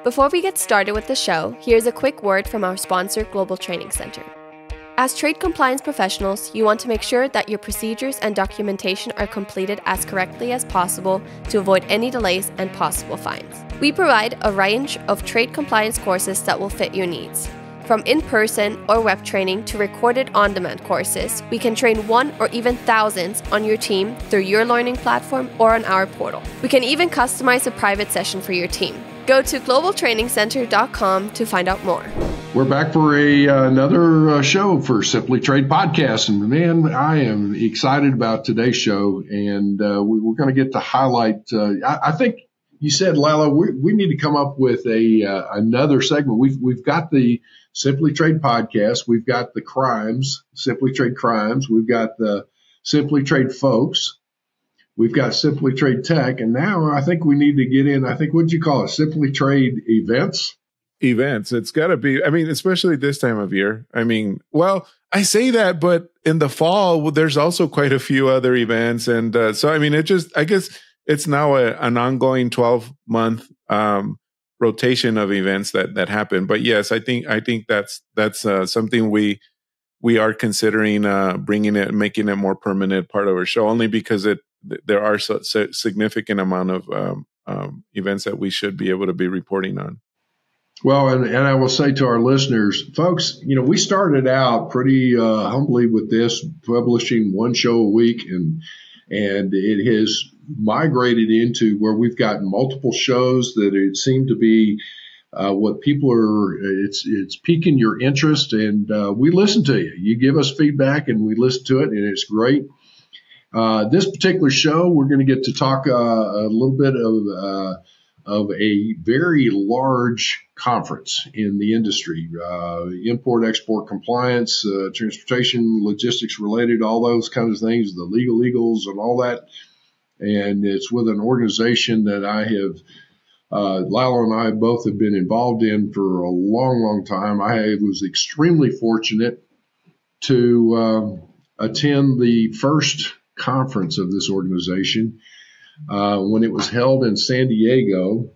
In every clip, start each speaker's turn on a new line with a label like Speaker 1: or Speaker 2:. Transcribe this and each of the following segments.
Speaker 1: Before we get started with the show, here's a quick word from our sponsor, Global Training Center. As trade compliance professionals, you want to make sure that your procedures and documentation are completed as correctly as possible to avoid any delays and possible fines. We provide a range of trade compliance courses that will fit your needs. From in-person or web training to recorded on-demand courses, we can train one or even thousands on your team through your learning platform or on our portal. We can even customize a private session for your team. Go to globaltrainingcenter.com to find out more.
Speaker 2: We're back for another show for Simply Trade Podcast. And man, I am excited about today's show. And we're going to get to highlight, I think you said, Lalo, we need to come up with another segment. We've got the Simply Trade Podcast. We've got the crimes, Simply Trade Crimes. We've got the Simply Trade Folks. We've got Simply Trade Tech. And now I think we need to get in, what'd you call it? Simply Trade Events?
Speaker 3: Events. It's got to be, especially this time of year. Well, I say that, but in the fall, there's also quite a few other events. And I guess it's now an ongoing 12-month rotation of events that happen. But yes, I think that's something we are considering bringing it, making it more permanent part of our show, only because there are so significant amount of events that we should be able to be reporting on.
Speaker 2: Well, and I will say to our listeners, folks, we started out pretty humbly with this, publishing one show a week, and it has migrated into where we've got multiple shows that it seemed to be what people are. It's piquing your interest, and we listen to you. You give us feedback, and we listen to it, and it's great. This particular show, we're going to get to talk a little bit of a very large conference in the industry, import-export compliance, transportation, logistics related, all those kinds of things, the legals and all that. And it's with an organization that I have, Lalo and I both have been involved in for a long, long time. I was extremely fortunate to attend the first conference of this organization when it was held in San Diego,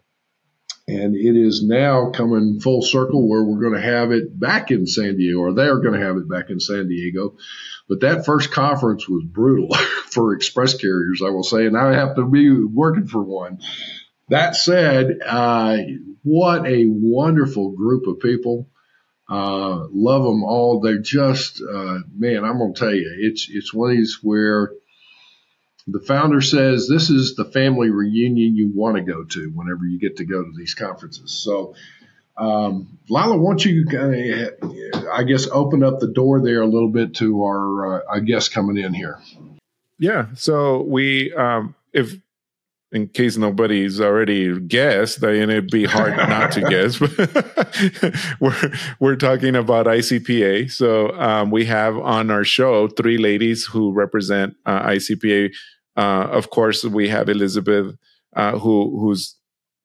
Speaker 2: and it is now coming full circle where we're going to have it back in San Diego, or they're going to have it back in San Diego. But that first conference was brutal for express carriers, I will say, and I have to be working for one. That said, what a wonderful group of people. Love them all. They're just, man, I'm going to tell you, it's one of these where the founder says this is the family reunion you want to go to whenever you get to go to these conferences. So, Lalo, why don't you, I guess, open up the door there a little bit to our guests coming in here?
Speaker 3: Yeah. So we, if in case nobody's already guessed, and it'd be hard not to guess, but we're talking about ICPA. So we have on our show 3 ladies who represent ICPA. Of course, we have Elizabeth, who's,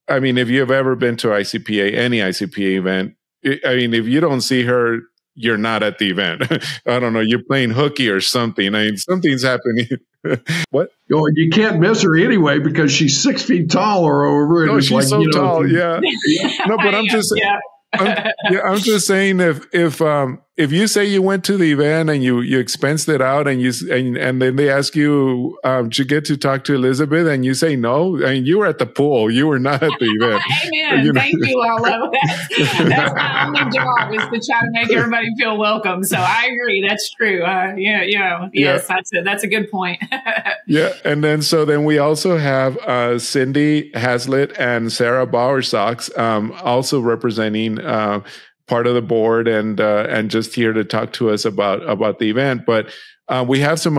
Speaker 3: if you've ever been to ICPA, any ICPA event, if you don't see her, you're not at the event. I don't know, you're playing hooky or something. Something's happening. What?
Speaker 2: Oh, you can't miss her anyway because she's 6 feet tall or over.
Speaker 3: No, she's so tall. Yeah. No, but I'm just. Yeah. I'm just saying if you say you went to the event and you expensed it out and then they ask you to get to talk to Elizabeth and you say no, you were at the pool, you were not at the event.
Speaker 4: Amen. Thank you, Lalo. That's my only job is to try to make everybody feel welcome. So I agree, that's true. Yes, that's a good point.
Speaker 3: Yeah, and then we also have Cindy Haslett and Sarah Bowersox also representing part of the board and just here to talk to us about the event. But we have some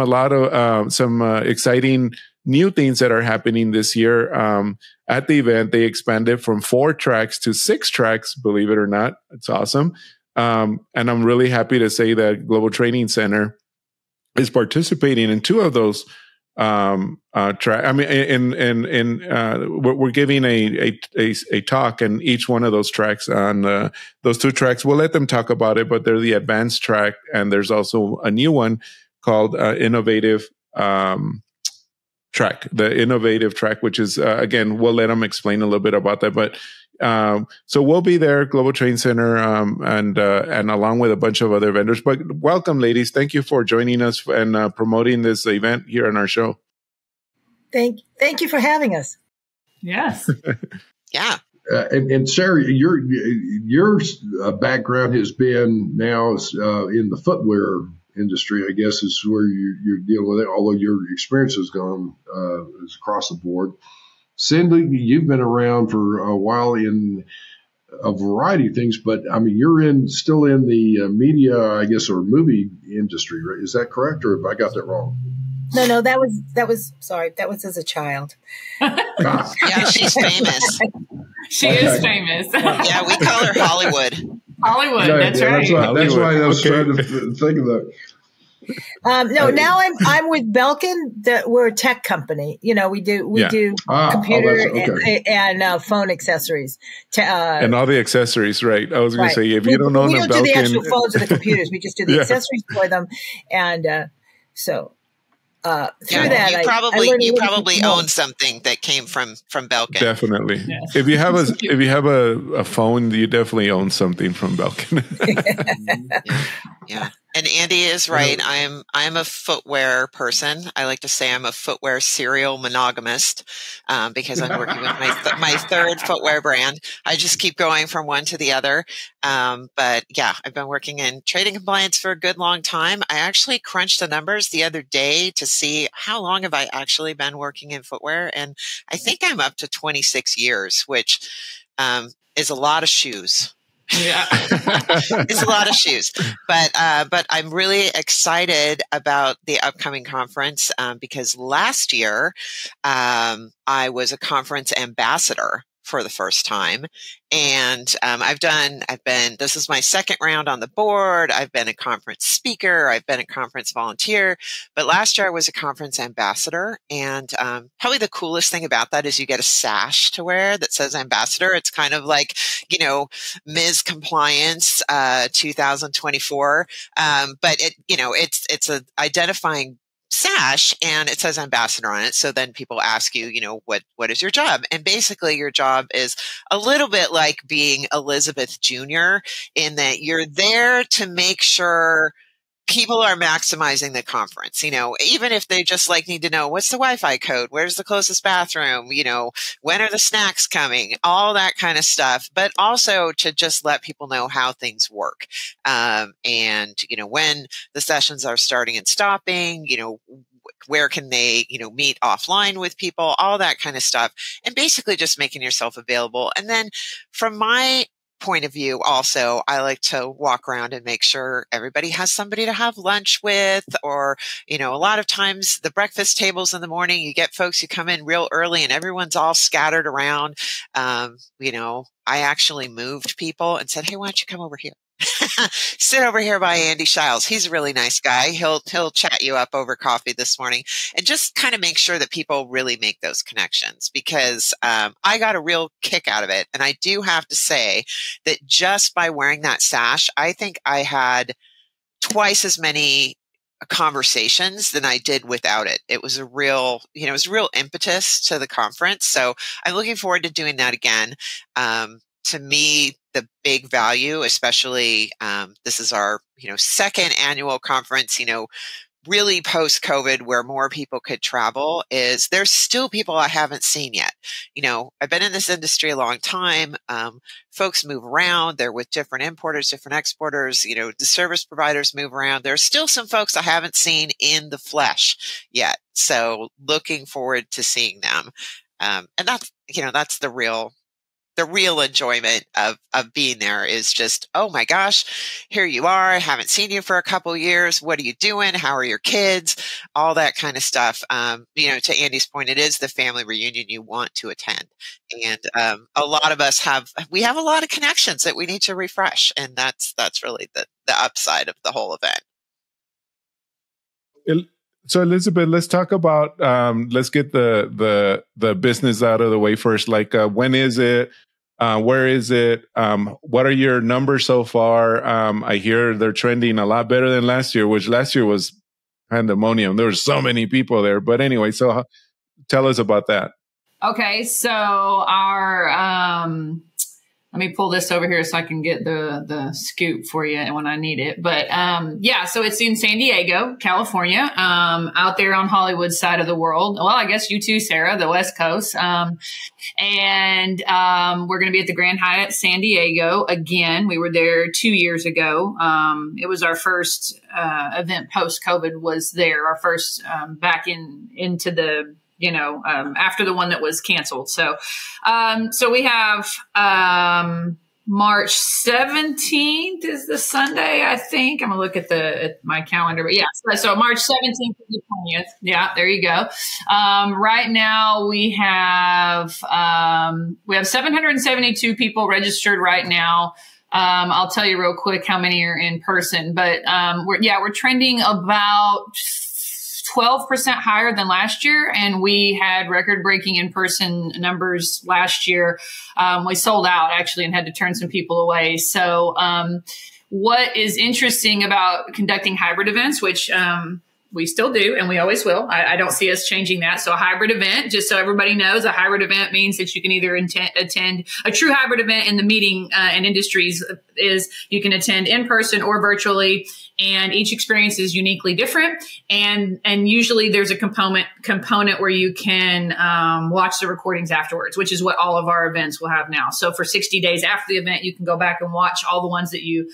Speaker 3: exciting new things that are happening this year. At the event, they expanded from 4 tracks to 6 tracks, believe it or not. It's awesome. And I'm really happy to say that Global Training Center is participating in 2 of those track. We're giving a talk, and each one of those tracks on those 2 tracks, we'll let them talk about it. But they're the advanced track, and there's also a new one called innovative track. The innovative track, which is again, we'll let them explain a little bit about that. But So we'll be there, Global Trade Center, and along with a bunch of other vendors. But welcome, ladies. Thank you for joining us and promoting this event here on our show.
Speaker 5: Thank you for having us.
Speaker 4: Yes.
Speaker 6: Yeah.
Speaker 2: And Sarah, your background has been now in the footwear industry, I guess, is where you're dealing with it, although your experience has gone is across the board. Cindy, you've been around for a while in a variety of things, but I mean, you're still in the media, I guess, or movie industry, right? Is that correct, or have I got that wrong?
Speaker 5: No, that was as a child.
Speaker 6: Yeah, she's famous.
Speaker 4: She is famous.
Speaker 6: Yeah, we call her Hollywood.
Speaker 4: Hollywood, that's right.
Speaker 2: That's why I was trying to think of that.
Speaker 5: No, now I'm with Belkin. We're a tech company. You know, we do computer and phone accessories.
Speaker 3: And all the accessories, right? I was going to say, if you don't own
Speaker 5: we
Speaker 3: a
Speaker 5: don't
Speaker 3: Belkin,
Speaker 5: do the actual phones or the computers. We just do the accessories for them. And through that,
Speaker 6: you probably own something that came from Belkin.
Speaker 3: Definitely.
Speaker 4: Yes.
Speaker 3: If you have a phone, you definitely own something from Belkin.
Speaker 6: Yeah. And Andy is right. I'm a footwear person. I like to say I'm a footwear serial monogamist because I'm working with my third footwear brand. I just keep going from one to the other. But yeah, I've been working in trading compliance for a good long time. I actually crunched the numbers the other day to see how long have I actually been working in footwear. And I think I'm up to 26 years, which is a lot of shoes.
Speaker 4: Yeah.
Speaker 6: It's a lot of shoes, but I'm really excited about the upcoming conference because last year I was a conference ambassador for the first time. And this is my second round on the board. I've been a conference speaker. I've been a conference volunteer, but last year I was a conference ambassador. And probably the coolest thing about that is you get a sash to wear that says ambassador. It's kind of like, Ms. Compliance 2024. But it's a identifying sash and it says ambassador on it. So then people ask you, what is your job? And basically your job is a little bit like being Elizabeth Jr. in that you're there to make sure people are maximizing the conference, even if they just need to know what's the Wi-Fi code, where's the closest bathroom, when are the snacks coming, all that kind of stuff, but also to just let people know how things work. And, when the sessions are starting and stopping, where can they, meet offline with people, all that kind of stuff. And basically just making yourself available. And then from my point of view, also, I like to walk around and make sure everybody has somebody to have lunch with, or, a lot of times the breakfast tables in the morning, you get folks who come in real early and everyone's all scattered around. I actually moved people and said, hey, why don't you come over here? Sit over here by Andy Shiles. He's a really nice guy. He'll chat you up over coffee this morning and just kind of make sure that people really make those connections because I got a real kick out of it. And I do have to say that just by wearing that sash, I think I had twice as many conversations than I did without it. It was a real impetus to the conference. So I'm looking forward to doing that again. To me, the big value, especially this is our second annual conference, really post-COVID where more people could travel, is there's still people I haven't seen yet. I've been in this industry a long time. Folks move around. They're with different importers, different exporters. The service providers move around. There's still some folks I haven't seen in the flesh yet. So looking forward to seeing them. And that's the real enjoyment of being there is just, oh my gosh, here you are. I haven't seen you for a couple of years. What are you doing? How are your kids? All that kind of stuff. To Andy's point, it is the family reunion you want to attend. And a lot of us have a lot of connections that we need to refresh. And that's really the upside of the whole event.
Speaker 3: So Elizabeth, let's talk about, let's get the business out of the way first. When is it? Where is it? What are your numbers so far? I hear they're trending a lot better than last year, which last year was pandemonium. There were so many people there. But anyway, so tell us about that.
Speaker 4: Okay, so our let me pull this over here so I can get the scoop for you when I need it. But so it's in San Diego, California, out there on Hollywood's side of the world. Well, I guess you too, Sarah, the West Coast. And we're going to be at the Grand Hyatt San Diego again. We were there 2 years ago. It was our first event post-COVID was there, our first back into the after the one that was canceled. So we have, March 17th is the Sunday, I think. I'm gonna look at my calendar, but yeah. So March 17th to the 20th. Yeah, there you go. Right now we have 772 people registered right now. I'll tell you real quick how many are in person, but we're trending about 12% higher than last year. And we had record-breaking in-person numbers last year. We sold out actually and had to turn some people away. So what is interesting about conducting hybrid events, which we still do, and we always will. I don't see us changing that. So a hybrid event, just so everybody knows, a hybrid event means that you can either attend a true hybrid event in the meeting and industries is you can attend in person or virtually, and each experience is uniquely different. And usually there's a component where you can watch the recordings afterwards, which is what all of our events will have now. So for 60 days after the event, you can go back and watch all the ones that you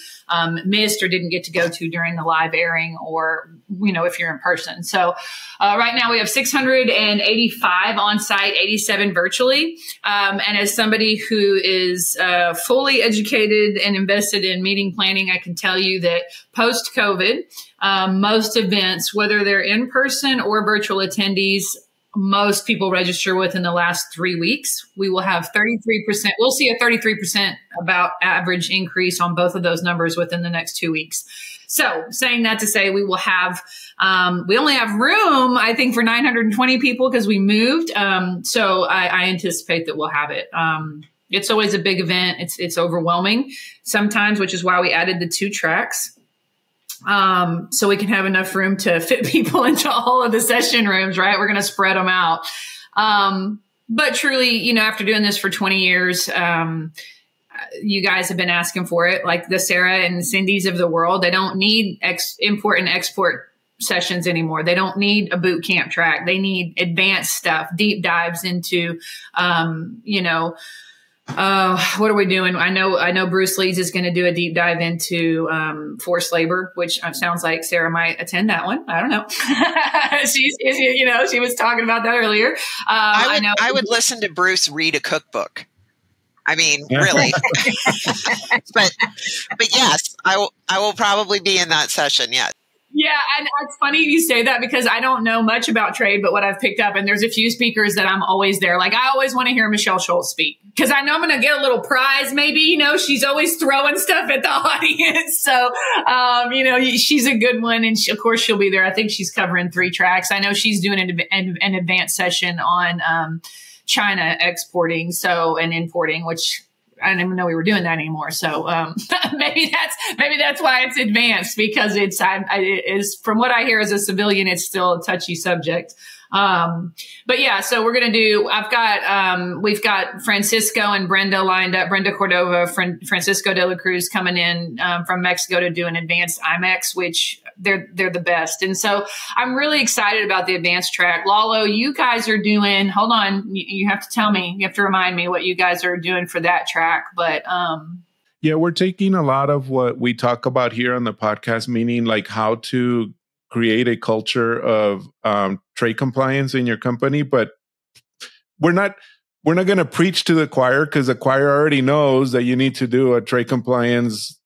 Speaker 4: missed or didn't get to go to during the live airing, or if you're in person. So right now we have 685 on site, 87 virtually. And as somebody who is fully educated and invested in meeting planning, I can tell you that post-COVID, most events, whether they're in person or virtual attendees, most people register within the last 3 weeks. We will have 33%. We'll see a 33% about average increase on both of those numbers within the next 2 weeks. So saying that to say we will have, we only have room, I think, for 920 people because we moved. So I anticipate that we'll have it. It's always a big event. It's overwhelming sometimes, which is why we added the 2 tracks. So we can have enough room to fit people into all of the session rooms, right? We're going to spread them out. But truly, after doing this for 20 years, you guys have been asking for it, like the Sarah and Cindy's of the world. They don't need import and export sessions anymore. They don't need a boot camp track. They need advanced stuff, deep dives into, what are we doing? I know Bruce Lee's is going to do a deep dive into forced labor, which sounds like Sarah might attend that one. I don't know. She was talking about that earlier.
Speaker 6: I would listen to Bruce read a cookbook. I mean, really. but yes, I will probably be in that session. Yes.
Speaker 4: Yeah, and it's funny you say that because I don't know much about trade, but what I've picked up, and there's a few speakers that I'm always there. Like I always want to hear Michelle Schultz speak because I know I'm going to get a little prize. Maybe, she's always throwing stuff at the audience. So, she's a good one. And of course she'll be there. I think she's covering 3 tracks. I know she's doing an advanced session on China exporting and importing, which I didn't even know we were doing that anymore. So maybe that's why it's advanced, because it is, from what I hear as a civilian, it's still a touchy subject. But yeah, so we're going to do, we've got Francisco and Brenda lined up, Brenda Cordova, Francisco de la Cruz coming in, from Mexico to do an advanced IMEX, which they're the best. And so I'm really excited about the advanced track. Lalo, you guys are doing, hold on, you have to tell me, you have to remind me what you guys are doing for that track. But,
Speaker 3: yeah, we're taking a lot of what we talk about here on the podcast, meaning like how to create a culture of trade compliance in your company, but we're not going to preach to the choir, because the choir already knows that you need to do a trade compliance,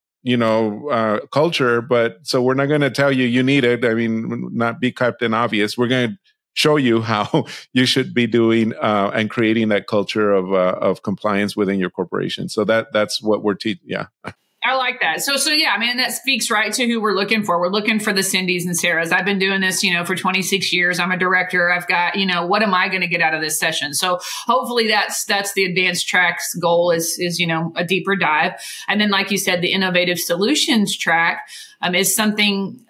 Speaker 3: culture. But so we're not going to tell you need it. I mean, not be Captain Obvious. We're going to show you how you should be doing and creating that culture of compliance within your corporation. So that's what we're teaching. Yeah.
Speaker 4: I like that. So yeah, I mean, that speaks right to who we're looking for. We're looking for the Cindy's and Sarahs. I've been doing this, for 26 years. I'm a director. I've got, what am I going to get out of this session? So hopefully that's the advanced track's goal is, a deeper dive. And then, like you said, the innovative solutions track is something,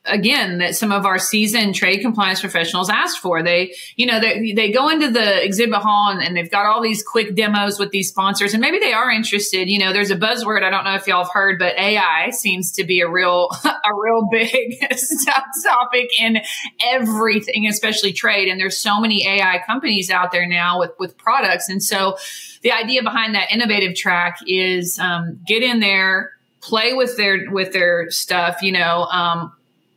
Speaker 4: again, that some of our seasoned trade compliance professionals asked for. They go into the exhibit hall and they've got all these quick demos with these sponsors, and maybe they are interested. There's a buzzword, I don't know if y'all have heard, but AI seems to be a real big topic in everything, especially trade. And there's so many AI companies out there now with products. And so the idea behind that innovative track is get in there, play with their stuff.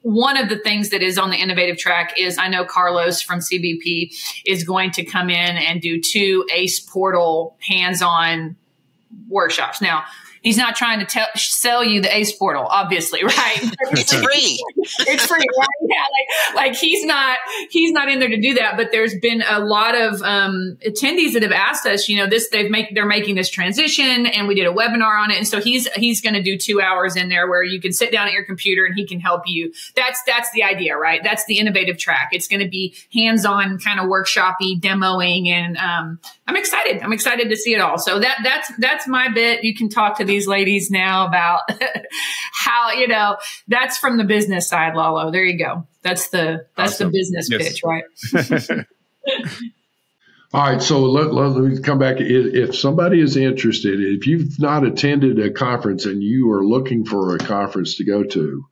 Speaker 4: One of the things that is on the innovative track is I know Carlos from CBP is going to come in and do 2 ACE portal hands-on workshops. Now, he's not trying to sell you the ACE portal, obviously, right?
Speaker 6: It's free.
Speaker 4: It's free, right? Yeah, like he's not in there to do that. But there's been a lot of attendees that have asked us, they're making this transition, and we did a webinar on it. And so he's going to do 2 hours in there where you can sit down at your computer and he can help you. That's the idea, right? That's the innovative track. It's going to be hands-on, kind of workshop-y, demoing, and I'm excited. I'm excited to see it all. So that's my bit. You can talk to these ladies now about how, that's from the business side, Lalo. There you go. That's the business pitch, right?
Speaker 2: All right. So let me come back. If somebody is interested, if you've not attended a conference and you are looking for a conference to go to,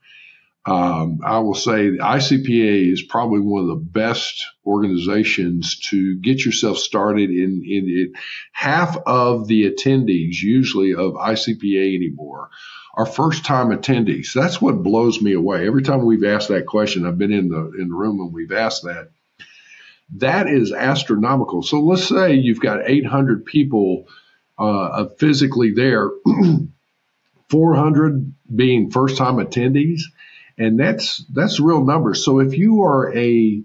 Speaker 2: I will say the ICPA is probably one of the best organizations to get yourself started in it. Half of the attendees usually of ICPA anymore are first-time attendees. That's what blows me away. Every time we've asked that question, I've been in the room and we've asked that. That is astronomical. So let's say you've got 800 people physically there, 400 being first-time attendees. And that's real numbers. So if you are a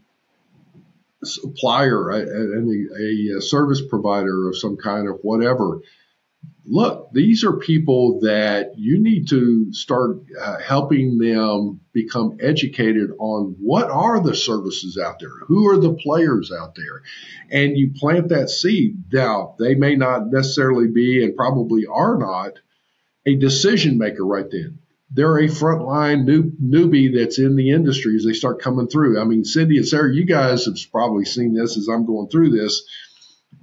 Speaker 2: supplier, a service provider of some kind of whatever, look, these are people that you need to start helping them become educated on what are the services out there, who are the players out there, and you plant that seed. Now, they may not necessarily be, and probably are not, a decision maker right then. They're a frontline newbie that's in the industry as they start coming through. I mean, Cindy and Sarah, you guys have probably seen this as I'm going through this.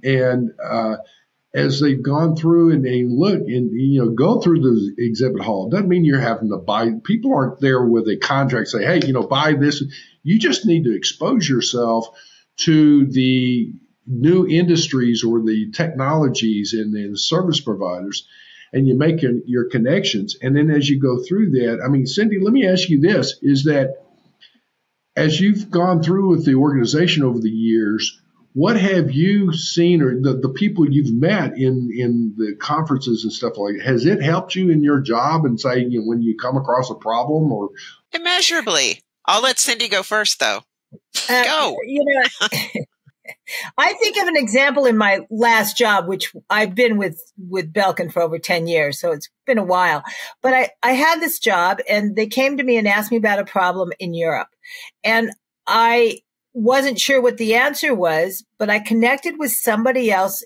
Speaker 2: And as they've gone through and they look and, go through the exhibit hall, doesn't mean you're having to buy. People aren't there with a contract say, hey, buy this. You just need to expose yourself to the new industries or the technologies and the service providers, and you make your connections. And then as you go through that, I mean, Cindy, let me ask you this, is that as you've gone through with the organization over the years, what have you seen, or the people you've met in the conferences and stuff like that, has it helped you in your job and say, when you come across a problem? Or
Speaker 6: immeasurably. I'll let Cindy go first, though. Go.
Speaker 5: I think of an example in my last job, which I've been with Belkin for over 10 years. So it's been a while, but I had this job and they came to me and asked me about a problem in Europe. And I wasn't sure what the answer was, but I connected with somebody else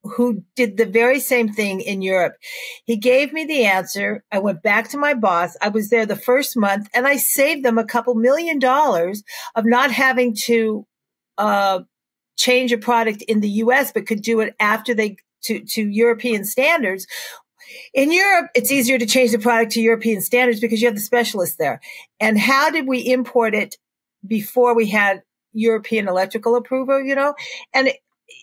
Speaker 5: who did the very same thing in Europe. He gave me the answer. I went back to my boss. I was there the first month and I saved them a couple $1 million of not having to, change a product in the US, but could do it after they to European standards. In Europe, it's easier to change the product to European standards because you have the specialists there. And how did we import it before we had European electrical approval, And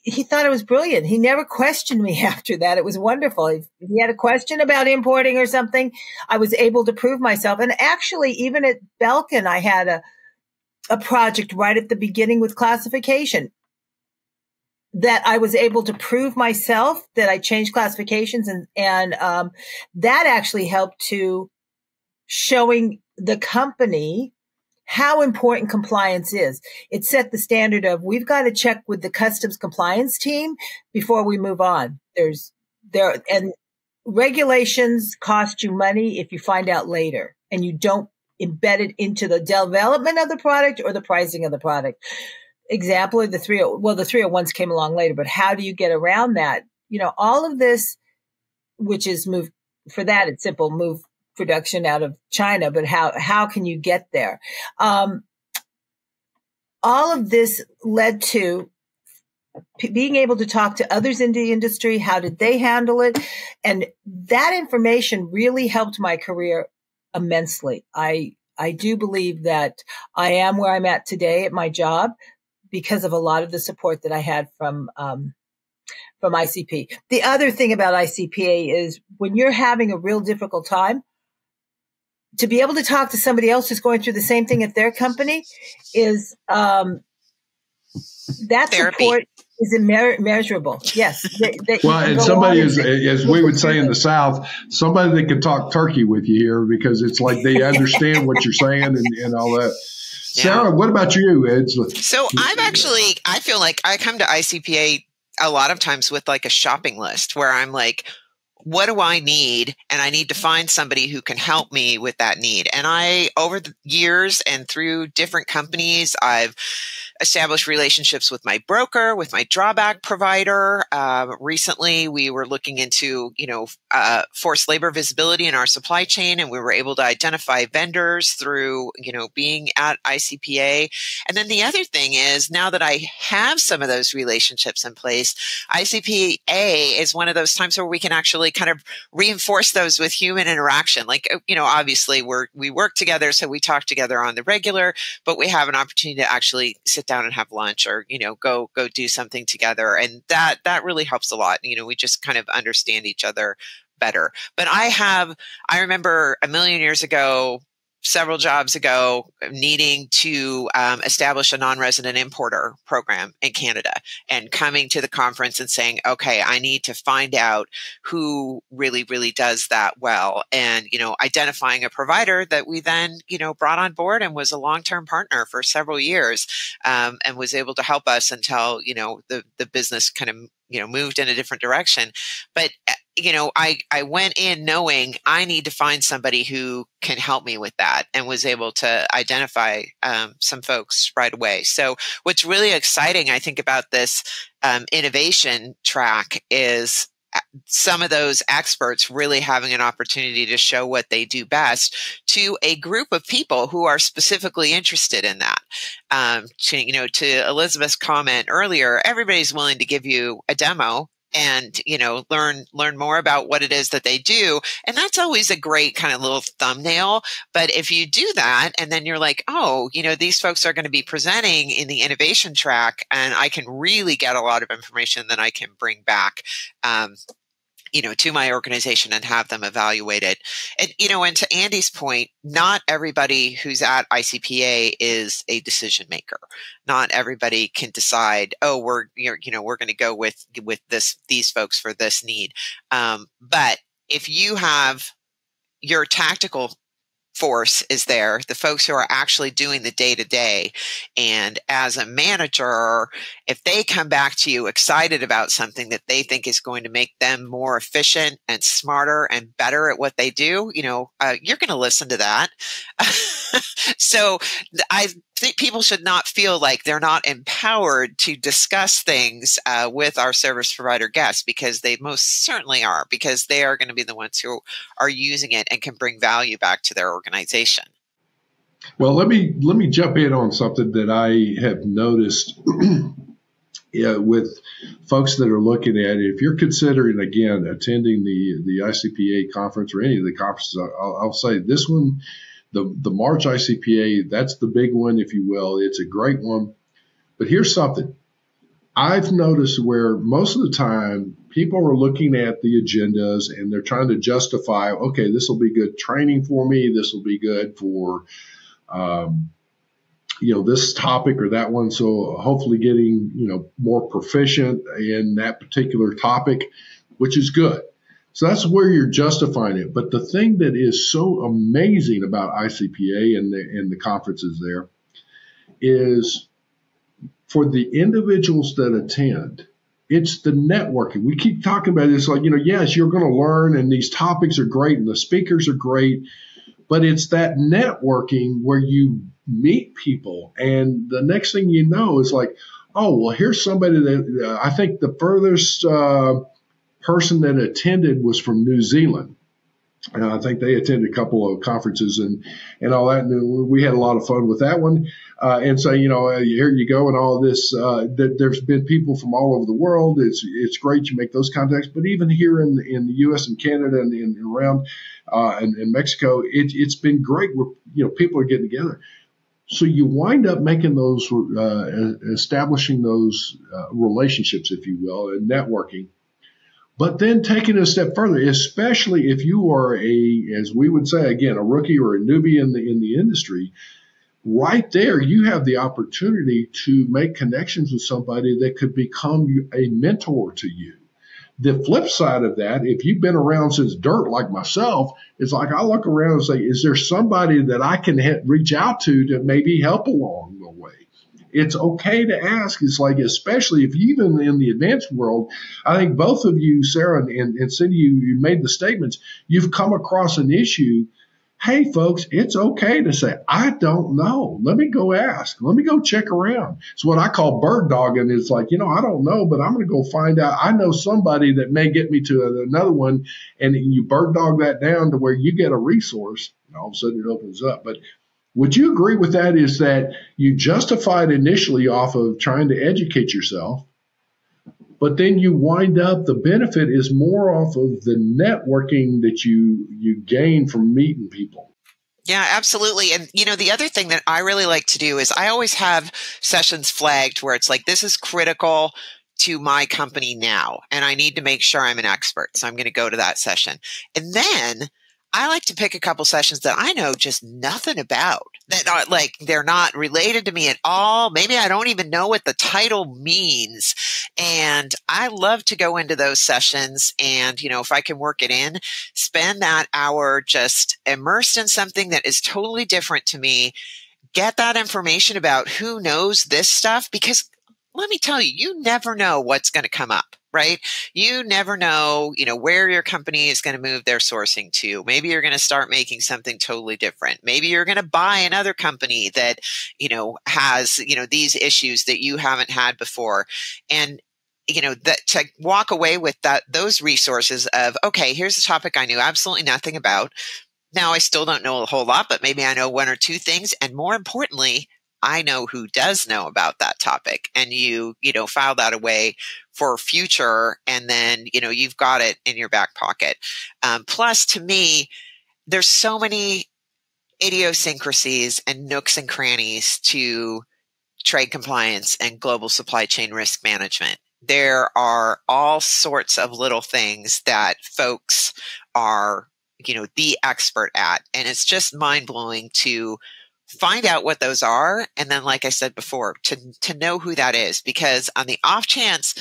Speaker 5: he thought it was brilliant. He never questioned me after that. It was wonderful. If he had a question about importing or something, I was able to prove myself. And actually, even at Belkin, I had a project right at the beginning with classification that I was able to prove myself that I changed classifications, and that actually helped to showing the company how important compliance is. It set the standard of we've got to check with the customs compliance team before we move on. And regulations cost you money if you find out later and you don't embed it into the development of the product or the pricing of the product. Example of the 301s came along later, but how do you get around that? All of this, which is it's simple, move production out of China, but how can you get there? All of this led to being able to talk to others in the industry. How did they handle it? And that information really helped my career immensely. I do believe that I am where I'm at today at my job because of a lot of the support that I had from ICP. The other thing about ICPA is when you're having a real difficult time, to be able to talk to somebody else who's going through the same thing at their company is that
Speaker 6: therapy.
Speaker 5: Support is immeasurable. Yes.
Speaker 2: Well, and somebody is, as we would say in the South, somebody that can talk turkey with you here, because it's like they understand what you're saying and all that. Yeah. Sarah, what about you, Ed?
Speaker 6: So I feel like I come to ICPA a lot of times with like a shopping list where I'm like, what do I need? And I need to find somebody who can help me with that need. And over the years and through different companies, I've established relationships with my broker, with my drawback provider. Recently, we were looking into, forced labor visibility in our supply chain, and we were able to identify vendors through, being at ICPA. And then the other thing is, now that I have some of those relationships in place, ICPA is one of those times where we can actually kind of reinforce those with human interaction. Like, obviously we work together, so we talk together on the regular, but we have an opportunity to actually sit down and have lunch or, go do something together. And that really helps a lot. We just kind of understand each other better. But I remember a million years ago, several jobs ago, needing to establish a non-resident importer program in Canada and coming to the conference and saying, okay, I need to find out who really, really does that well. And, identifying a provider that we then, brought on board and was a long-term partner for several years and was able to help us until, the business kind of, moved in a different direction. But I went in knowing I need to find somebody who can help me with that, and was able to identify some folks right away. So what's really exciting, I think, about this innovation track is some of those experts really having an opportunity to show what they do best to a group of people who are specifically interested in that. To Elizabeth's comment earlier, everybody's willing to give you a demo and, learn more about what it is that they do. And that's always a great kind of little thumbnail. But if you do that and then you're like, oh, these folks are going to be presenting in the innovation track, and I can really get a lot of information that I can bring back, to my organization and have them evaluated. And, and to Andy's point, not everybody who's at ICPA is a decision maker. Not everybody can decide, oh, we're going to go with these folks for this need. But if you have your tactical force is there, the folks who are actually doing the day-to-day. And as a manager, if they come back to you excited about something that they think is going to make them more efficient and smarter and better at what they do, you're going to listen to that. So I think people should not feel like they're not empowered to discuss things with our service provider guests, because they most certainly are, because they are going to be the ones who are using it and can bring value back to their organization.
Speaker 2: Well, let me jump in on something that I have noticed with folks that are looking at it. If you're considering, again, attending the ICPA conference or any of the conferences, I'll say this one, the March ICPA, that's the big one, if you will. It's a great one. But here's something. I've noticed where most of the time people are looking at the agendas and they're trying to justify, okay, this will be good training for me. This will be good for, this topic or that one. So hopefully getting, more proficient in that particular topic, which is good. So that's where you're justifying it. But the thing that is so amazing about ICPA and the conferences there is for the individuals that attend, it's the networking. We keep talking about it. It's like, yes, you're going to learn and these topics are great and the speakers are great, but it's that networking where you meet people. And the next thing you know is like, oh, well, here's somebody that I think the furthest person that attended was from New Zealand. And I think they attended a couple of conferences and all that. And we had a lot of fun with that one. And so, here you go and all this, there's been people from all over the world. It's great you make those contacts, but even here in the U.S. and Canada and around, and Mexico, it's been great where, people are getting together. So you wind up making those, establishing those relationships, if you will, and networking. But then taking it a step further, especially if you are as we would say, again, a rookie or a newbie in the industry, right there, you have the opportunity to make connections with somebody that could become a mentor to you. The flip side of that, if you've been around since dirt like myself, it's like I look around and say, is there somebody that I can reach out to maybe help along the way? It's okay to ask. It's like, especially if you even in the advanced world, I think both of you, Sarah and Cindy, you made the statements. You've come across an issue. Hey, folks, it's okay to say, I don't know. Let me go ask. Let me go check around. It's what I call bird dogging. It's like, I don't know, but I'm going to go find out. I know somebody that may get me to another one. And you bird dog that down to where you get a resource. And all of a sudden it opens up. But would you agree with that is that you justified initially off of trying to educate yourself, but then you wind up, the benefit is more off of the networking that you gain from meeting people?
Speaker 6: Yeah, absolutely. And, the other thing that I really like to do is I always have sessions flagged where it's like, this is critical to my company now, and I need to make sure I'm an expert. So I'm going to go to that session. And then I like to pick a couple sessions that I know just nothing about, that are like, they're not related to me at all. Maybe I don't even know what the title means. And I love to go into those sessions and, if I can work it in, spend that hour just immersed in something that is totally different to me, get that information about who knows this stuff, because let me tell you, you never know what's going to come up, right? You never know, where your company is going to move their sourcing to. Maybe you're going to start making something totally different. Maybe you're going to buy another company that, has, these issues that you haven't had before. And that to walk away with those resources of, okay, here's a topic I knew absolutely nothing about. Now I still don't know a whole lot, but maybe I know one or two things. And more importantly, I know who does know about that topic, and you file that away for future. And then, you've got it in your back pocket. Plus to me, there's so many idiosyncrasies and nooks and crannies to trade compliance and global supply chain risk management. There are all sorts of little things that folks are, the expert at. And it's just mind blowing to find out what those are. And then, like I said before, to know who that is, because on the off chance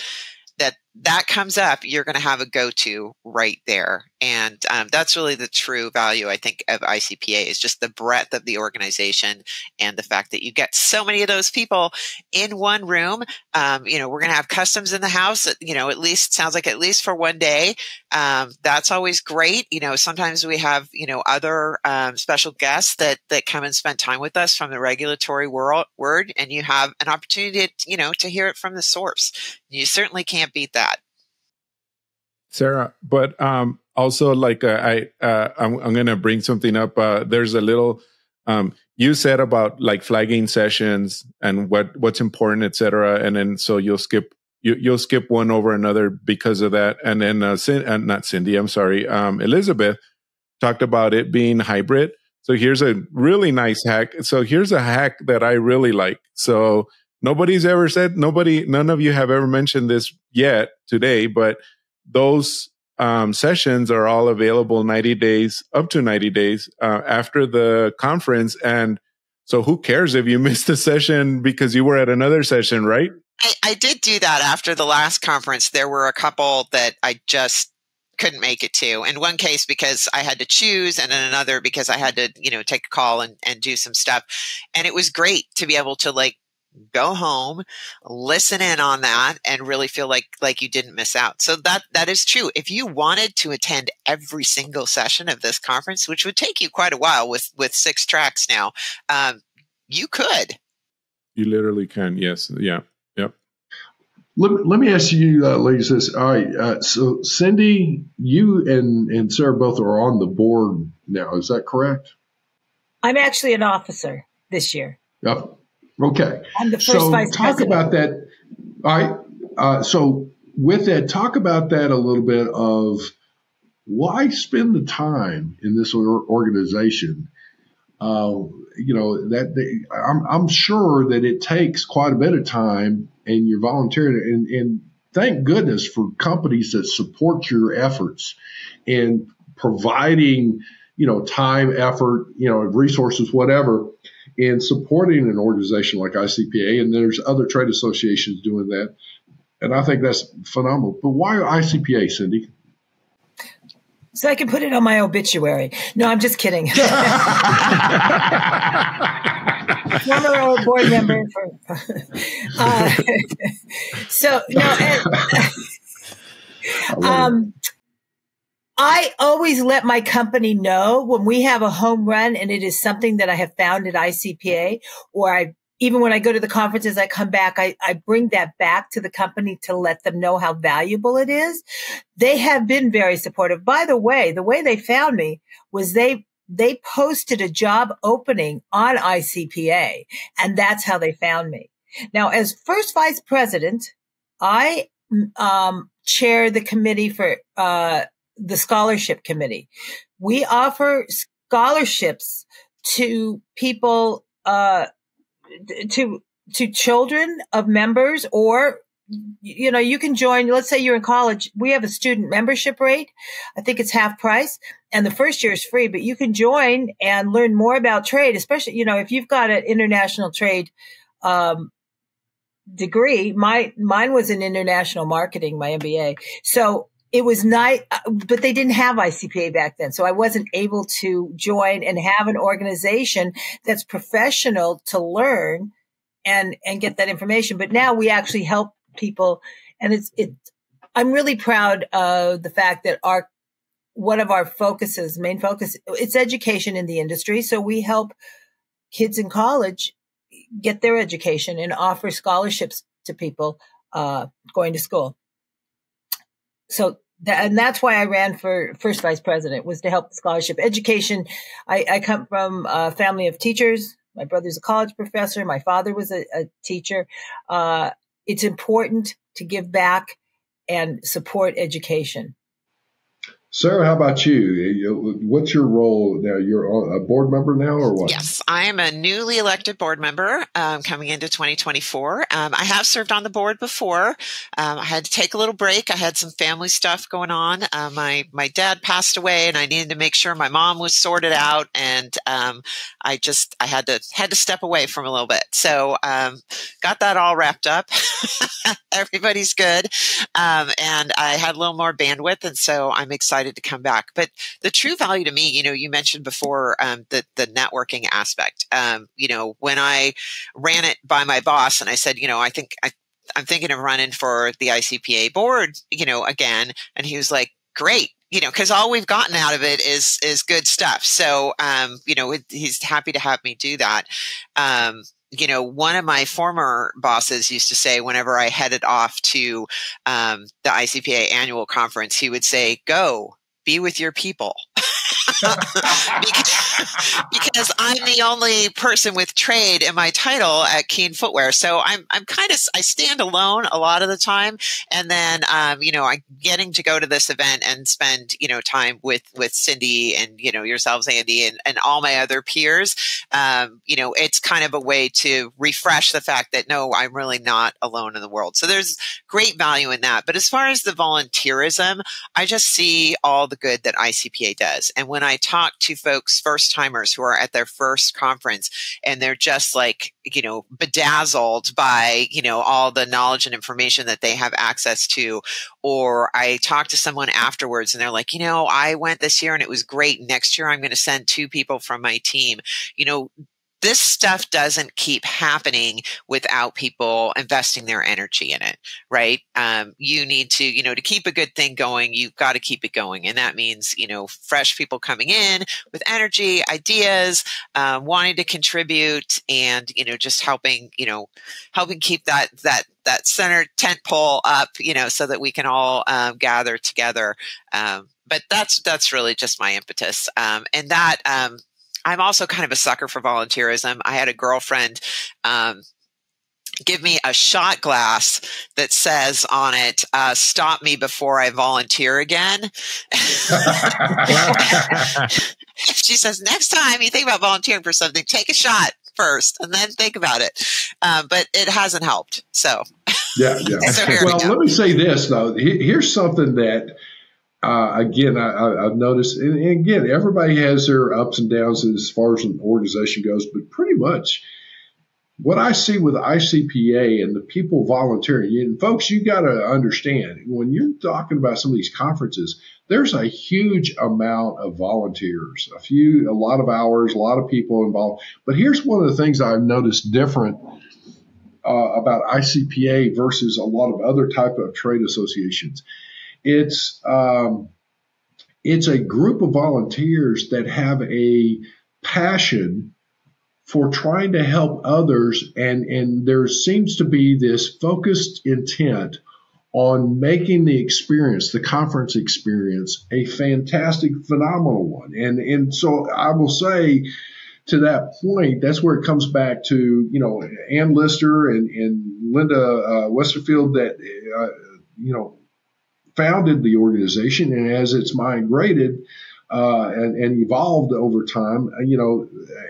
Speaker 6: that comes up, you're going to have a go-to right there. And that's really the true value, I think, of ICPA, is just the breadth of the organization and the fact that you get so many of those people in one room. We're going to have customs in the house, at least sounds like at least for one day. That's always great. Sometimes we have, other special guests that come and spend time with us from the regulatory world, and you have an opportunity to hear it from the source. You certainly can't beat that.
Speaker 3: Sarah, but also like I'm going to bring something up. There's a little you said about like flagging sessions and what's important, etc. And then so you'll skip one over another because of that. And then not Cindy, I'm sorry, Elizabeth talked about it being hybrid. So here's a really nice hack. So here's a hack that I really like. So nobody's ever said, none of you have ever mentioned this yet today, but those sessions are all available 90 days, up to 90 days after the conference. And so who cares if you missed a session because you were at another session, right?
Speaker 6: I did do that after the last conference. There were a couple that I just couldn't make it to. In one case, because I had to choose, and in another, because I had to, take a call and do some stuff. And it was great to be able to go home, listen in on that, and really feel like you didn't miss out. So that is true. If you wanted to attend every single session of this conference, which would take you quite a while with 6 tracks now, you could.
Speaker 3: You literally can. Yes. Yeah. Yep.
Speaker 2: Let me ask you, ladies, this. All right. So, Cindy, you and Sarah both are on the board now. Is that correct?
Speaker 5: I'm actually an officer this year.
Speaker 2: Yep. Okay.
Speaker 5: I'm the first
Speaker 2: So,
Speaker 5: vice
Speaker 2: talk
Speaker 5: president.
Speaker 2: about that. All right. So, with that, talk about that a little bit of why spend the time in this organization. I'm sure that it takes quite a bit of time, and you're volunteering. And thank goodness for companies that support your efforts in providing, time, effort, resources, whatever, in supporting an organization like ICPA. And there's other trade associations doing that. And I think that's phenomenal. But why ICPA, Cindy?
Speaker 5: So I can put it on my obituary. No, I'm just kidding. Former board member. I always let my company know when we have a home run, and it is something that I have found at ICPA, or even when I go to the conferences, I come back, I bring that back to the company to let them know how valuable it is. They have been very supportive. By the way they found me was they posted a job opening on ICPA, and that's how they found me. Now, as first vice president, I chair the committee for the scholarship committee. We offer scholarships to people, to children of members, or, you can join. Let's say you're in college. We have a student membership rate. I think it's half price, and the first year is free, but you can join and learn more about trade, especially, if you've got an international trade, degree. Mine was in international marketing, my MBA. So it was nice, but they didn't have ICPA back then. So I wasn't able to join and have an organization that's professional to learn and get that information. But now we actually help people. And I'm really proud of the fact that one of our main focus, it's education in the industry. So we help kids in college get their education and offer scholarships to people, going to school. So that's why I ran for first vice president, was to help the scholarship education. I come from a family of teachers. My brother's a college professor. My father was a teacher. It's important to give back and support education.
Speaker 2: Sarah, how about you? What's your role now? You're a board member now, or what?
Speaker 6: Yes, I am a newly elected board member coming into 2024. I have served on the board before. I had to take a little break. I had some family stuff going on. My dad passed away, and I needed to make sure my mom was sorted out. And I had to step away from a little bit. So got that all wrapped up. Everybody's good, and I had a little more bandwidth, and so I'm excited to come back. But the true value to me, you mentioned before the networking aspect. When I ran it by my boss, and I said, I'm thinking of running for the ICPA board, again, and he was like, great. Because all we've gotten out of it is good stuff. So, he's happy to have me do that. One of my former bosses used to say, whenever I headed off to the ICPA Annual Conference, he would say, "Go, be with your people." because I'm the only person with trade in my title at Keen Footwear. So I stand alone a lot of the time. And then, I'm getting to go to this event and spend, time with Cindy and, yourselves, Andy, and all my other peers. It's kind of a way to refresh the fact that, no, I'm really not alone in the world. So there's great value in that. But as far as the volunteerism, I just see all the good that ICPA does. And when I talk to folks, first timers who are at their first conference, and they're just like, bedazzled by, all the knowledge and information that they have access to, or I talk to someone afterwards and they're like, I went this year and it was great. Next year, I'm going to send 2 people from my team. this stuff doesn't keep happening without people investing their energy in it, right? You need to, to keep a good thing going, you've got to keep it going. And that means, fresh people coming in with energy, ideas, wanting to contribute, and, just helping keep that center tent pole up, so that we can all gather together. But that's really just my impetus. And that, I'm also kind of a sucker for volunteerism. I had a girlfriend, give me a shot glass that says on it, "Stop me before I volunteer again." She says, next time you think about volunteering for something, take a shot first and then think about it. But it hasn't helped. So,
Speaker 2: yeah.
Speaker 6: So here
Speaker 2: well,
Speaker 6: we go.
Speaker 2: Let me say this, though. Here's something that, again, I've noticed, and again, everybody has their ups and downs as far as an organization goes, but pretty much what I see with ICPA and the people volunteering, and folks, you got to understand, when you're talking about some of these conferences, there's a huge amount of volunteers, a lot of hours, a lot of people involved. But here's one of the things I've noticed different about ICPA versus a lot of other type of trade associations. It's a group of volunteers that have a passion for trying to help others, and there seems to be this focused intent on making the conference experience, a fantastic, phenomenal one. And so I will say, to that point, that's where it comes back to, Ann Lister and Linda Westerfield that, founded the organization, and as it's migrated and evolved over time,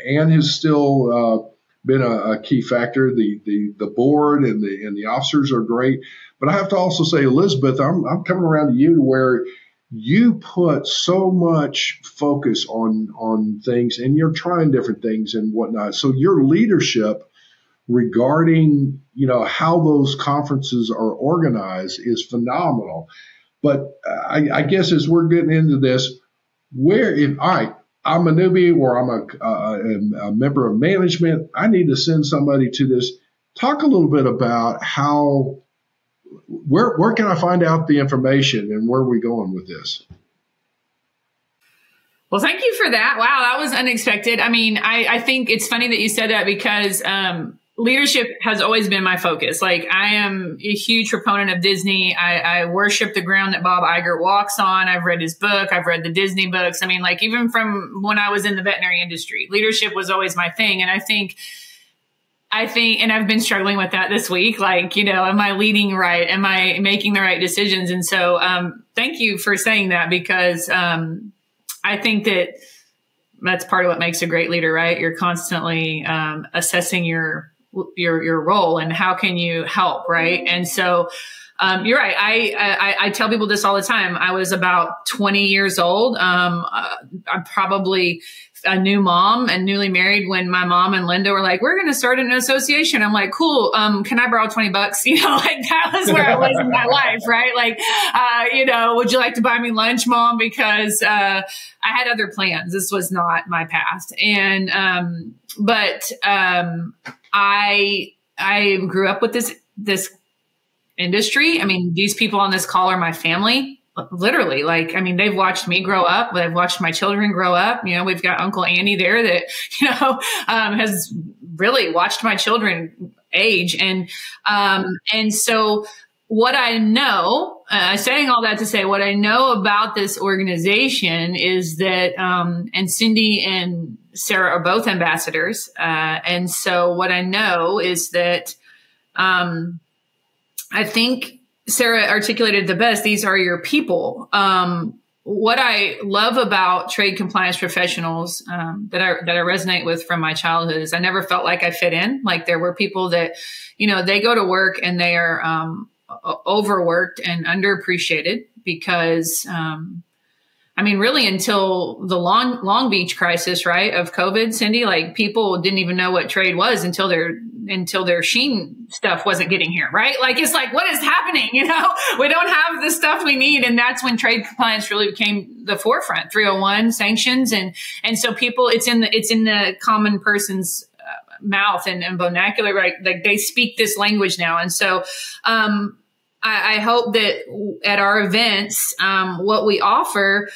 Speaker 2: Ann has still been a key factor. The board and the officers are great, but I have to also say, Elizabeth, I'm coming around to you to where you put so much focus on things, and you're trying different things and whatnot. So your leadership regarding how those conferences are organized is phenomenal. But I guess as we're getting into this, I'm a newbie or I'm a member of management, I need to send somebody to this. Talk a little bit about where can I find out the information and where are we going with this?
Speaker 4: Well, thank you for that. Wow, that was unexpected. I mean, I think it's funny that you said that because leadership has always been my focus. Like, I am a huge proponent of Disney. I worship the ground that Bob Iger walks on. I've read his book. I've read the Disney books. I mean, like, even from when I was in the veterinary industry, leadership was always my thing. And I think, and I've been struggling with that this week. Like, am I leading right? Am I making the right decisions? And so, thank you for saying that, because, I think that's part of what makes a great leader, right? You're constantly, assessing your role and how can you help, right? And so, you're right. I tell people this all the time. I was about 20 years old. I'm probably a new mom and newly married when my mom and Linda were like, "We're going to start an association." I'm like, "Cool. Can I borrow $20?" Like, that was where I was in my life, right? Like, would you like to buy me lunch, Mom? Because, I had other plans. This was not my past. And, I grew up with this industry. I mean, these people on this call are my family, literally. Like, I mean, they've watched me grow up. They've watched my children grow up. We've got Uncle Andy there that, has really watched my children age. And so what I know, saying all that to say, what I know about this organization is that, and Cindy and Sarah are both ambassadors. And so what I know is that, I think Sarah articulated the best. These are your people. What I love about trade compliance professionals, that I resonate with from my childhood is I never felt like I fit in. Like, there were people that, they go to work and they are, overworked and underappreciated because, really until the Long Beach crisis, right, of COVID, Cindy, like, people didn't even know what trade was until their Sheen stuff wasn't getting here, right? Like, it's like, what is happening? We don't have the stuff we need. And that's when trade compliance really became the forefront, 301 sanctions. And so people, it's in the common person's mouth and vernacular, right? Like they speak this language now. And so, I hope that at our events, what we offer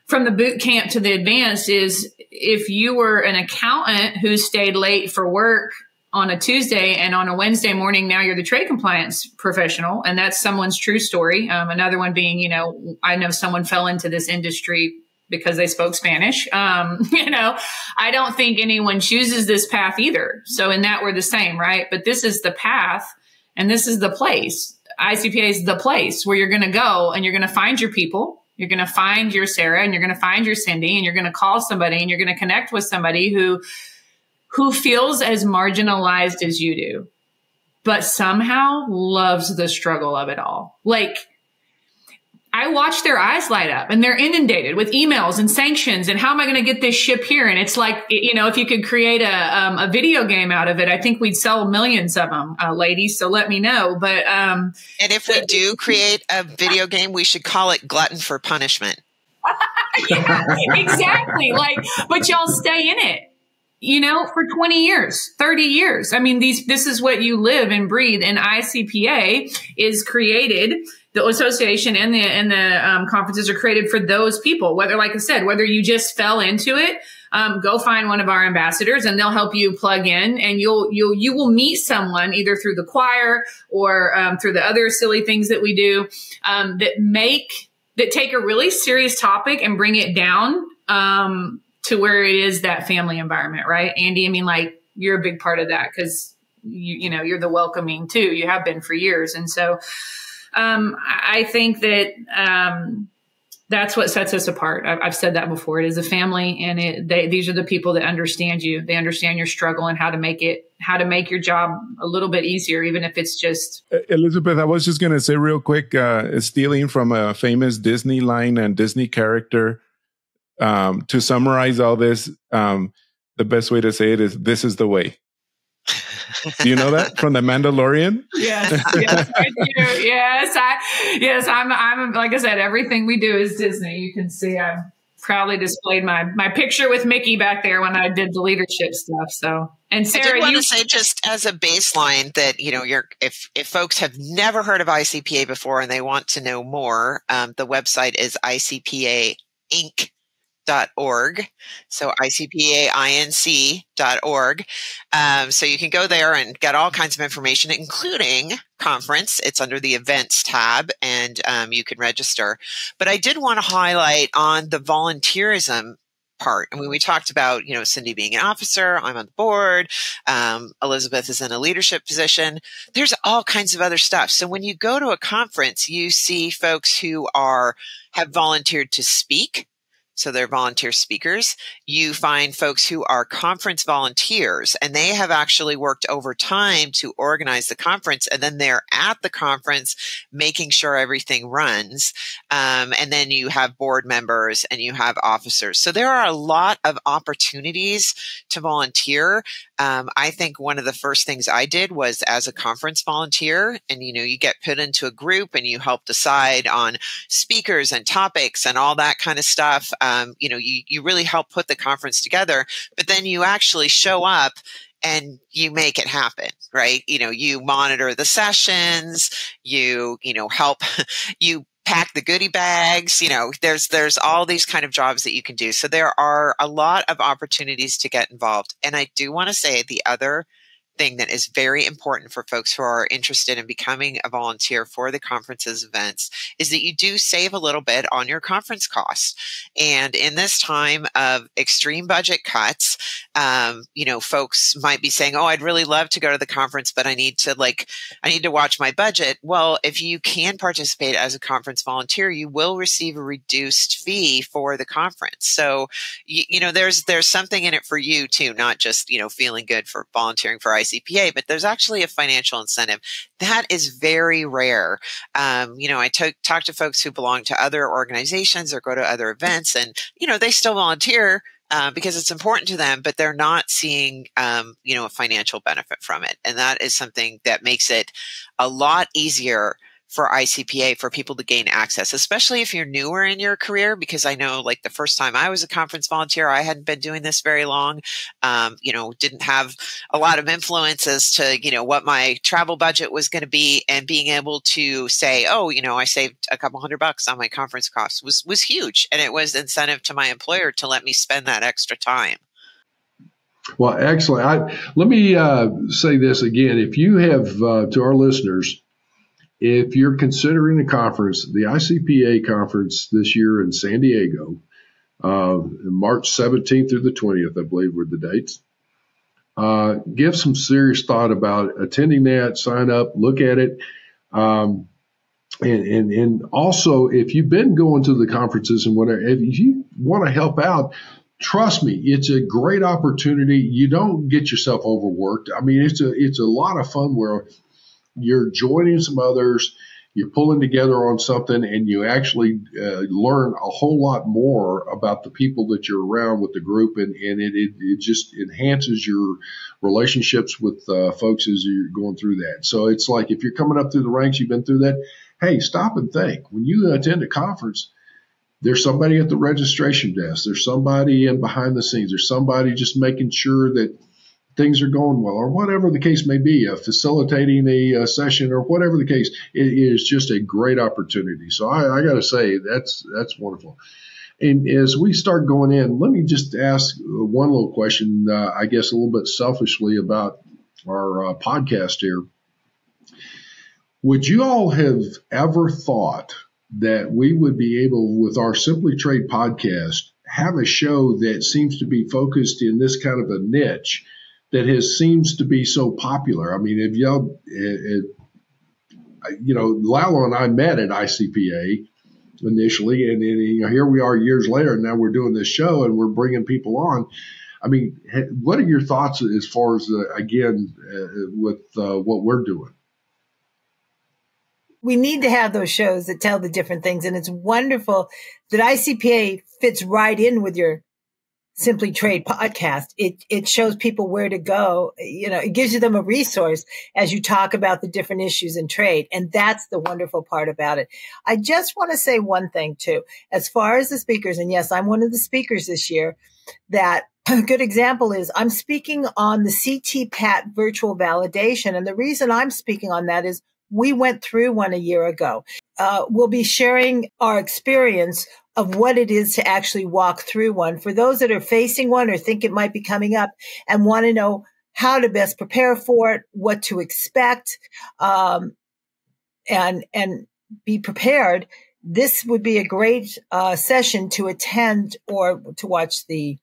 Speaker 4: from the boot camp to the advanced is if you were an accountant who stayed late for work on a Tuesday and on a Wednesday morning, now you're the trade compliance professional. And that's someone's true story. Another one being, I know someone fell into this industry because they spoke Spanish. I don't think anyone chooses this path either. So in that, we're the same, right? But this is the path and this is the place. ICPA is the place where you're going to go and you're going to find your people. You're going to find your Sarah and you're going to find your Cindy and you're going to call somebody and you're going to connect with somebody who feels as marginalized as you do, but somehow loves the struggle of it all. Like, I watch their eyes light up and they're inundated with emails and sanctions and how am I going to get this ship here? And it's like, if you could create a video game out of it, I think we'd sell millions of them, ladies. So let me know. But,
Speaker 6: and if we do create a video game, we should call it Glutton for Punishment.
Speaker 4: Yeah, exactly. But y'all stay in it. For 20 years, 30 years. I mean, this is what you live and breathe. And ICPA is created, the association and the conferences are created for those people. Whether, like I said, whether you just fell into it, go find one of our ambassadors and they'll help you plug in and you will meet someone either through the choir or through the other silly things that we do, that take a really serious topic and bring it down, to where it is that family environment, right? Andy, I mean, you're a big part of that because you're the welcoming too. You have been for years. And so, I think that, that's what sets us apart. I've said that before. It is a family and these are the people that understand you. They understand your struggle and how to make your job a little bit easier, even if it's just.
Speaker 3: Elizabeth, I was just going to say real quick, stealing from a famous Disney line and Disney character, to summarize all this, the best way to say it is, this is the way. Do you know that from The Mandalorian?
Speaker 4: Yes, I do. Yes, I'm like I said, everything we do is Disney. You can see I've proudly displayed my picture with Mickey back there when I did the leadership stuff. So, and Sarah,
Speaker 6: I did want to say just as a baseline that, if folks have never heard of ICPA before and they want to know more, the website is ICPA Inc. .org. So ICPAINC.org. So you can go there and get all kinds of information, including conference. It's under the events tab and you can register. But I did want to highlight on the volunteerism part. I mean, we talked about, Cindy being an officer, I'm on the board, Elizabeth is in a leadership position. There's all kinds of other stuff. So when you go to a conference, you see folks who have volunteered to speak. So they're volunteer speakers. You find folks who are conference volunteers, and they have actually worked overtime to organize the conference. And then they're at the conference making sure everything runs. And then you have board members and you have officers. So there are a lot of opportunities to volunteer. I think one of the first things I did was as a conference volunteer, and you get put into a group and you help decide on speakers and topics and all that kind of stuff. You really help put the conference together, but then you actually show up and you make it happen, right? You monitor the sessions, you help, you pack the goodie bags, there's all these kind of jobs that you can do. So there are a lot of opportunities to get involved. And I do want to say the other thing that is very important for folks who are interested in becoming a volunteer for the conference's events is that you do save a little bit on your conference costs. And in this time of extreme budget cuts, folks might be saying, oh, I'd really love to go to the conference, but I need to watch my budget. Well, if you can participate as a conference volunteer, you will receive a reduced fee for the conference. So, there's something in it for you too, not just, feeling good for volunteering for ICPA, but there's actually a financial incentive. That is very rare. I talk to folks who belong to other organizations or go to other events and, they still volunteer because it's important to them, but they're not seeing, a financial benefit from it. And that is something that makes it a lot easier for ICPA for people to gain access, especially if you're newer in your career, because I know like the first time I was a conference volunteer, I hadn't been doing this very long, didn't have a lot of influence as to, what my travel budget was going to be, and being able to say, oh, I saved a couple $100 on my conference costs was huge. And it was incentive to my employer to let me spend that extra time.
Speaker 2: Well, excellent. Let me say this again. If you have, to our listeners, if you're considering a conference, the ICPA conference this year in San Diego, March 17th through the 20th, I believe were the dates, give some serious thought about attending that, sign up, look at it. And also, if you've been going to the conferences and whatever, if you want to help out, trust me, it's a great opportunity. You don't get yourself overworked. I mean, it's a lot of fun where you're joining some others, you're pulling together on something, and you actually learn a whole lot more about the people that you're around with the group, and it just enhances your relationships with folks as you're going through that. So it's like if you're coming up through the ranks, you've been through that, hey, stop and think. When you attend a conference, there's somebody at the registration desk. There's somebody in behind the scenes. There's somebody just making sure that things are going well, or whatever the case may be, facilitating a session or whatever the case. It is just a great opportunity. So I got to say that's wonderful. And as we start going in, let me just ask one little question, I guess a little bit selfishly about our podcast here. Would you all have ever thought that we would be able, with our Simply Trade podcast, have a show that seems to be focused in this kind of a niche that seems to be so popular? I mean, if y'all, Lalo and I met at ICPA initially, and here we are years later, and now we're doing this show and we're bringing people on. I mean, what are your thoughts as far as, with what we're doing?
Speaker 5: We need to have those shows that tell the different things. And it's wonderful that ICPA fits right in with your Simply Trade podcast. It shows people where to go. It gives them a resource as you talk about the different issues in trade. And that's the wonderful part about it. I just want to say one thing too, as far as the speakers. And yes, I'm one of the speakers this year. That a good example is I'm speaking on the CTPAT virtual validation. And the reason I'm speaking on that is we went through one a year ago. We'll be sharing our experience of what it is to actually walk through one. For those that are facing one or think it might be coming up and want to know how to best prepare for it, what to expect, and be prepared, this would be a great session to attend or to watch the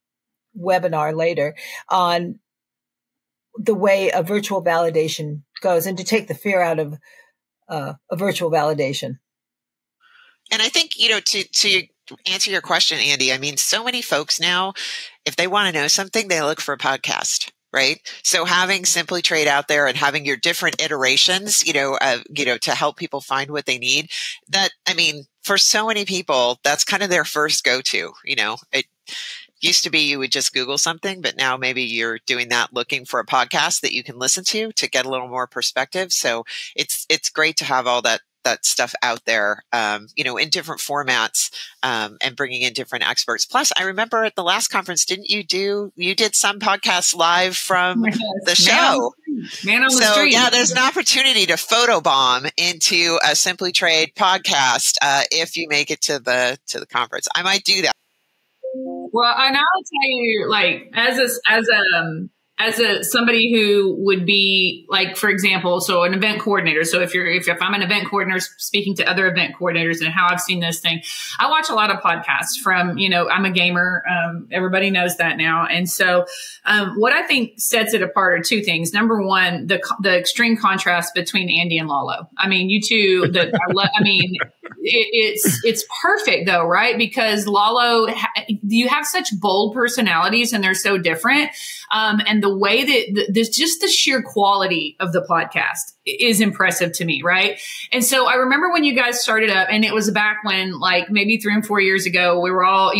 Speaker 5: webinar later on the way a virtual validation goes and to take the fear out of a virtual validation.
Speaker 6: And I think, to answer your question, Andy, I mean, so many folks now, if they want to know something, they look for a podcast, right? So having Simply Trade out there and having your different iterations, to help people find what they need, that, I mean, for so many people, that's kind of their first go-to. It used to be you would just Google something, but now maybe you're doing that looking for a podcast that you can listen to get a little more perspective. So it's great to have all that stuff out there, in different formats, and bringing in different experts. Plus, I remember at the last conference, you did some podcasts live from the show.
Speaker 4: Man on the street.
Speaker 6: Yeah, there's an opportunity to photobomb into a Simply Trade podcast, if you make it to the conference. I might do that.
Speaker 4: Well, and I'll tell you, like, as somebody who would be, like, for example, so an event coordinator. So if I'm an event coordinator speaking to other event coordinators and how I've seen this thing, I watch a lot of podcasts from, I'm a gamer. Everybody knows that now. And so, what I think sets it apart are two things. Number one, the extreme contrast between Andy and Lalo. I mean, you two, it's perfect though, right? Because Lalo, you have such bold personalities and they're so different. And the way that there's just the sheer quality of the podcast is impressive to me. Right. And so I remember when you guys started up, and it was back when, like, maybe 3 and 4 years ago, we were all,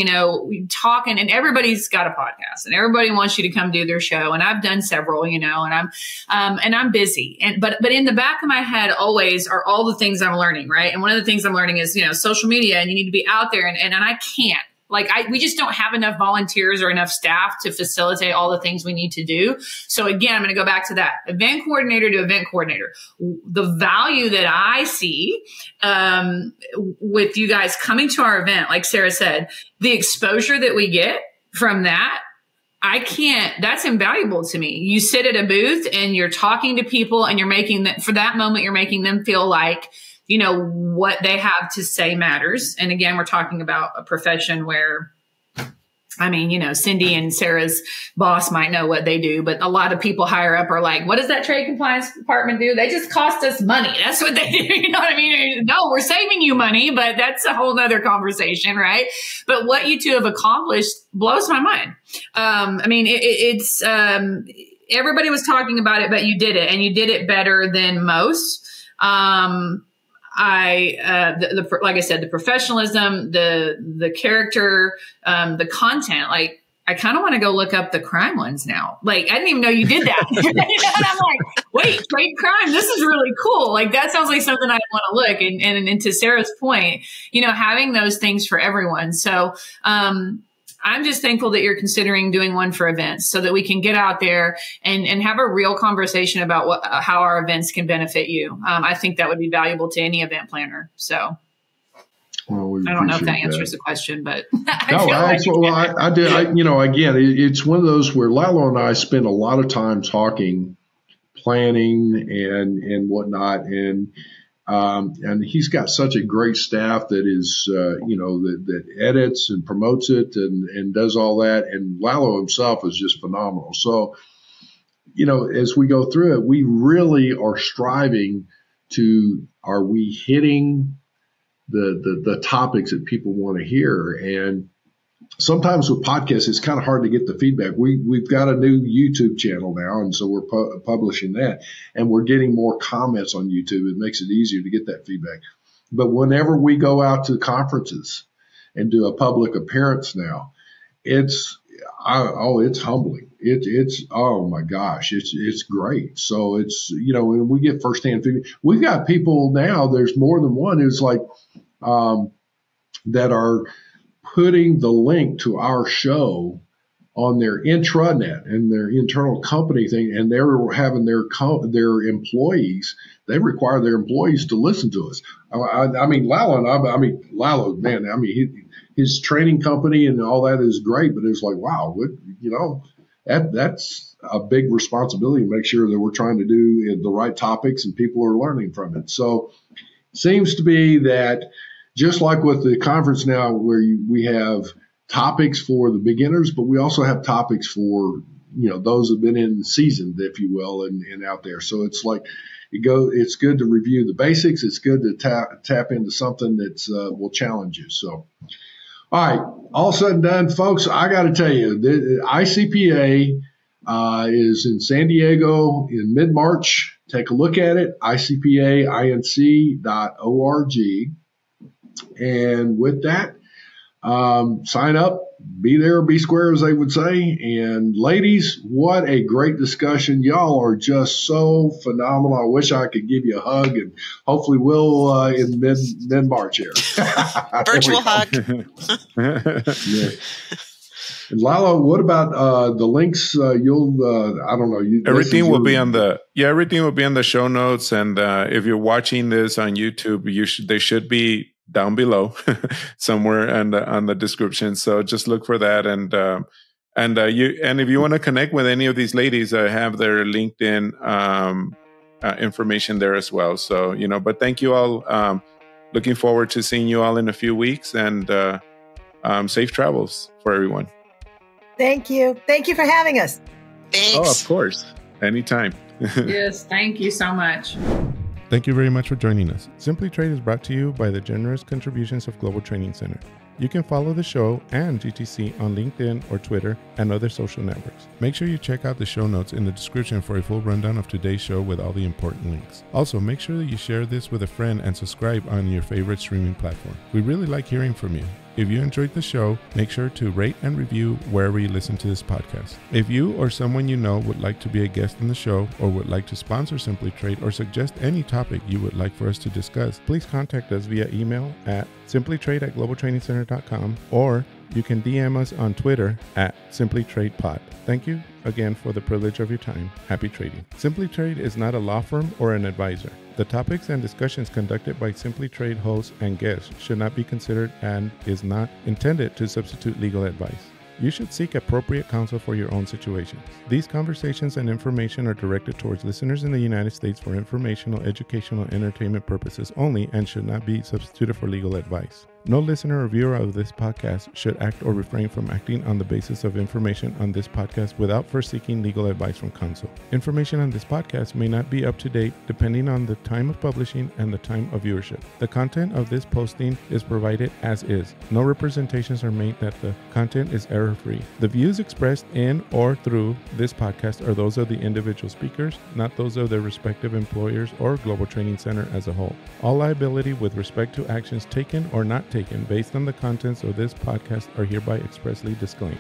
Speaker 4: talking, and everybody's got a podcast and everybody wants you to come do their show. And I've done several, and I'm busy. But in the back of my head always are all the things I'm learning. Right. And one of the things I'm learning is, social media, and you need to be out there, and I can't. We just don't have enough volunteers or enough staff to facilitate all the things we need to do. So again, I'm going to go back to that event coordinator to event coordinator. The value that I see with you guys coming to our event, like Sarah said, the exposure that we get from that, that's invaluable to me. You sit at a booth and you're talking to people, and you're making that, for that moment, you're making them feel like, what they have to say matters. And again, we're talking about a profession where, Cindy and Sarah's boss might know what they do, but a lot of people higher up are like, what does that trade compliance department do? They just cost us money. That's what they do. You know what I mean? No, we're saving you money, but that's a whole nother conversation, right? But what you two have accomplished blows my mind. Everybody was talking about it, but you did it, and you did it better than most. Like I said, the professionalism, the character, the content, like, I kind of want to go look up the crime ones now. Like, I didn't even know you did that. And I'm like, wait, trade crime. This is really cool. Like, that sounds like something I want to look. And to Sarah's point, having those things for everyone. So, I'm just thankful that you're considering doing one for events, so that we can get out there and have a real conversation about how our events can benefit you. I think that would be valuable to any event planner. So
Speaker 2: well,
Speaker 4: I don't know if that answers the question, but
Speaker 2: I did. Again, it's one of those where Lalo and I spend a lot of time talking, planning and whatnot. And he's got such a great staff that is, that edits and promotes it and does all that. And Lalo himself is just phenomenal. So, as we go through it, we really are striving are we hitting the topics that people want to hear? And sometimes with podcasts, it's kind of hard to get the feedback. We've got a new YouTube channel now, and so we're publishing that, and we're getting more comments on YouTube. It makes it easier to get that feedback. But whenever we go out to conferences and do a public appearance now, it's humbling. It's oh my gosh, it's great. So it's when we get firsthand feedback. We've got people now. There's more than one who's like that are putting the link to our show on their intranet and their internal company thing, and they're having their employees. They require their employees to listen to us. Lalo, man, his training company and all that is great, but it's like, wow, that's a big responsibility to make sure that we're trying to do the right topics and people are learning from it. So it seems to be that, just like with the conference now, where we have topics for the beginners, but we also have topics for, those who've been in seasoned, if you will, and out there. So it's like it's good to review the basics. It's good to tap into something that will challenge you. So, all right, all said and done, folks, I got to tell you, the ICPA is in San Diego in mid-March. Take a look at it, icpainc.org. And with that, sign up, be there or be square, as they would say. And ladies, what a great discussion. Y'all are just so phenomenal. I wish I could give you a hug, and hopefully we'll in mid-March here.
Speaker 6: Virtual hug.
Speaker 2: Yeah. And Lalo, what about the links? I don't know.
Speaker 3: Everything will be on the show notes. And if you're watching this on YouTube, they should be down below somewhere on the description. So just look for that. And if you want to connect with any of these ladies, I have their LinkedIn information there as well. So, but thank you all. Looking forward to seeing you all in a few weeks, and safe travels for everyone.
Speaker 5: Thank you. Thank you for having us.
Speaker 6: Thanks.
Speaker 3: Oh, of course. Anytime.
Speaker 4: Yes. Thank you so much.
Speaker 3: Thank you very much for joining us. Simply Trade is brought to you by the generous contributions of Global Training Center. You can follow the show and GTC on LinkedIn or Twitter and other social networks. Make sure you check out the show notes in the description for a full rundown of today's show with all the important links. Also, make sure that you share this with a friend and subscribe on your favorite streaming platform. We really like hearing from you. If you enjoyed the show, make sure to rate and review wherever you listen to this podcast. If you or someone you know would like to be a guest on the show or would like to sponsor Simply Trade or suggest any topic you would like for us to discuss, please contact us via email at simplytrade@globaltrainingcenter.com, or you can DM us on Twitter at simplytradepod. Thank you again for the privilege of your time. Happy trading. Simply Trade is not a law firm or an advisor. The topics and discussions conducted by Simply Trade hosts and guests should not be considered and is not intended to substitute legal advice. You should seek appropriate counsel for your own situations. These conversations and information are directed towards listeners in the United States for informational, educational, and entertainment purposes only and should not be substituted for legal advice. No listener or viewer of this podcast should act or refrain from acting on the basis of information on this podcast without first seeking legal advice from counsel. Information on this podcast may not be up to date depending on the time of publishing and the time of viewership. The content of this posting is provided as is. No representations are made that the content is error-free. The views expressed in or through this podcast are those of the individual speakers, not those of their respective employers or Global Training Center as a whole. All liability with respect to actions taken or not taken based on the contents of this podcast are hereby expressly disclaimed.